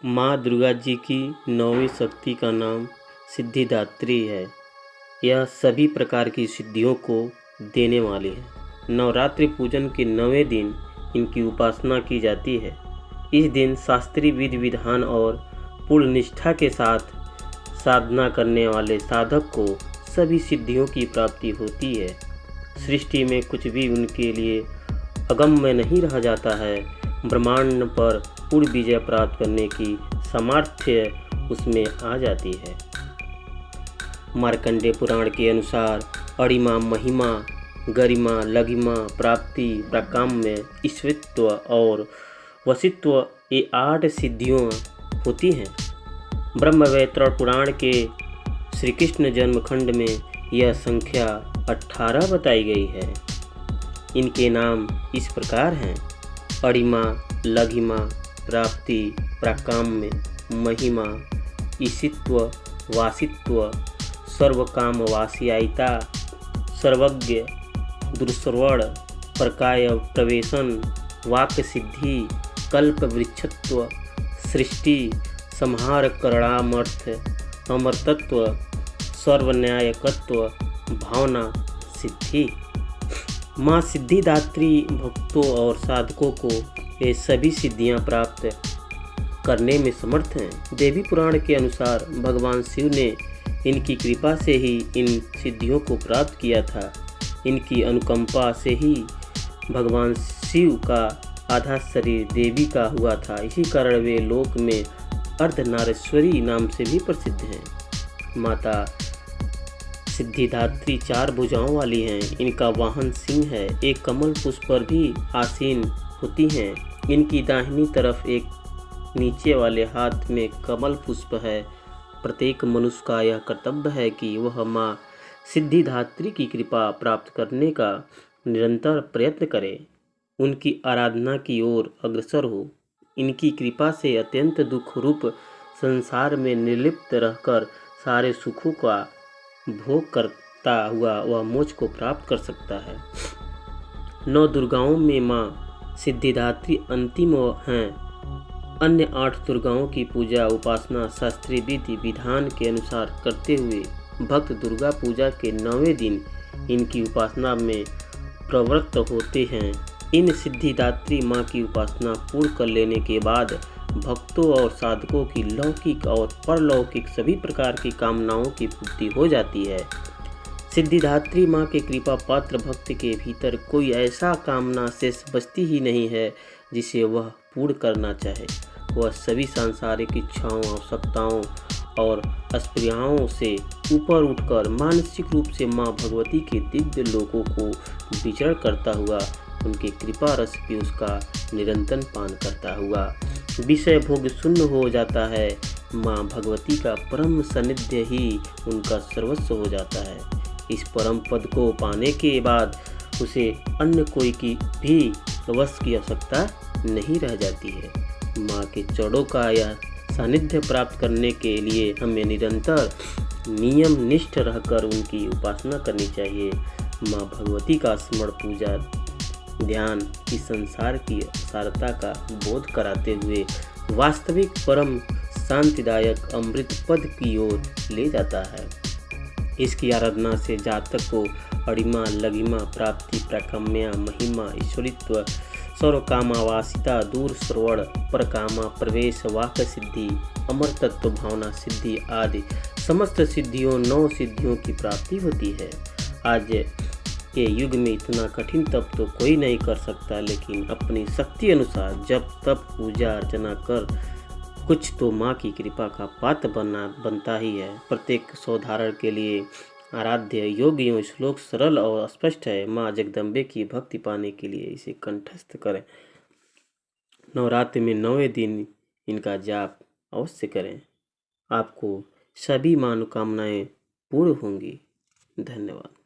माँ दुर्गा जी की नौवीं शक्ति का नाम सिद्धिदात्री है। यह सभी प्रकार की सिद्धियों को देने वाली है। नवरात्रि पूजन के 9वें दिन इनकी उपासना की जाती है। इस दिन शास्त्रीय विधि विधान और पूर्ण निष्ठा के साथ साधना करने वाले साधक को सभी सिद्धियों की प्राप्ति होती है। सृष्टि में कुछ भी उनके लिए अगम्य नहीं रह जाता है। ब्रह्मांड पर पूर्ण विजय प्राप्त करने की सामर्थ्य उसमें आ जाती है। मार्कंडेय पुराण के अनुसार अणिमा, महिमा, गरिमा, लघिमा, प्राप्ति, प्राकाम्य, ईश्वरत्व और वशित्व ये 8 सिद्धियाँ होती हैं। ब्रह्मवैवर्त पुराण के श्री कृष्ण जन्मखंड में यह संख्या 18 बताई गई है। इनके नाम इस प्रकार हैं: अणिमा, लघिमा, प्राप्ति, प्राकाम्य, महिमा, ईशित्व, वासित्व, सर्वकामवासियायिता, सर्वज्ञ, दुर्श्रवण, प्रकाय प्रवेशन, वाक्य सिद्धि, कल्प वृक्षत्व, सृष्टि संहार करणामर्थ, अमरतत्व, सर्वन्यायकत्व, भावना सिद्धि। माँ सिद्धिदात्री भक्तों और साधकों को ये सभी सिद्धियाँ प्राप्त करने में समर्थ हैं। देवी पुराण के अनुसार भगवान शिव ने इनकी कृपा से ही इन सिद्धियों को प्राप्त किया था। इनकी अनुकंपा से ही भगवान शिव का आधा शरीर देवी का हुआ था। इसी कारण वे लोक में अर्धनारीश्वरी नाम से भी प्रसिद्ध हैं। माता सिद्धिदात्री 4 भुजाओं वाली हैं। इनका वाहन सिंह है। एक कमल पुष्प पर भी आसीन होती हैं। इनकी दाहिनी तरफ एक नीचे वाले हाथ में कमल पुष्प है। प्रत्येक मनुष्य का यह कर्तव्य है कि वह माँ सिद्धिदात्री की कृपा प्राप्त करने का निरंतर प्रयत्न करे, उनकी आराधना की ओर अग्रसर हो। इनकी कृपा से अत्यंत दुख रूप संसार में निर्लिप्त रहकर सारे सुखों का भोग करता हुआ वह मोक्ष को प्राप्त कर सकता है। 9 दुर्गाओं में माँ सिद्धिदात्री अंतिम हैं। अन्य 8 दुर्गाओं की पूजा उपासना शास्त्रीय विधि विधान के अनुसार करते हुए भक्त दुर्गा पूजा के 9वें दिन इनकी उपासना में प्रवृत्त होते हैं। इन सिद्धिदात्री माँ की उपासना पूर्ण कर लेने के बाद भक्तों और साधकों की लौकिक और परलौकिक सभी प्रकार की कामनाओं की पूर्ति हो जाती है। सिद्धिदात्री माँ के कृपा पात्र भक्त के भीतर कोई ऐसा कामना शेष बचती ही नहीं है जिसे वह पूर्ण करना चाहे। वह सभी सांसारिक इच्छाओं, आवश्यकताओं और अस्पृहाओं से ऊपर उठकर मानसिक रूप से माँ भगवती के दिव्य लोकों को विचरण करता हुआ उनके कृपा रस की उसका निरंतर पान करता हुआ विषय भोग शून्य हो जाता है। माँ भगवती का परम सानिध्य ही उनका सर्वस्व हो जाता है। इस परम पद को पाने के बाद उसे अन्य कोई की भी वश की आवश्यकता नहीं रह जाती है। माँ के चरणों का यह सानिध्य प्राप्त करने के लिए हमें निरंतर नियम निष्ठ रहकर उनकी उपासना करनी चाहिए। माँ भगवती का स्मरण, पूजा, ध्यान इस संसार की सारता का बोध कराते हुए वास्तविक परम शांतिदायक अमृत पद की ओर ले जाता है। इसकी आराधना से जातक को अणिमा, लघिमा, प्राप्ति, प्राकाम्य, महिमा, ईश्वरत्व, सर्वकामावासिता, दूर श्रवण, परकामा, प्रवेश, वाक्य सिद्धि, अमर तत्व, भावना सिद्धि आदि समस्त सिद्धियों 9 सिद्धियों की प्राप्ति होती है। आज के युग में इतना कठिन तप तो कोई नहीं कर सकता, लेकिन अपनी शक्ति अनुसार जब तप पूजा अर्चना कर कुछ तो माँ की कृपा का पात्र बनता ही है। प्रत्येक साधारण के लिए आराध्य योगियों श्लोक सरल और स्पष्ट है। माँ जगदम्बे की भक्ति पाने के लिए इसे कंठस्थ करें। नवरात्रि में 9वें दिन इनका जाप अवश्य करें। आपको सभी मनोकामनाएं पूर्ण होंगी। धन्यवाद।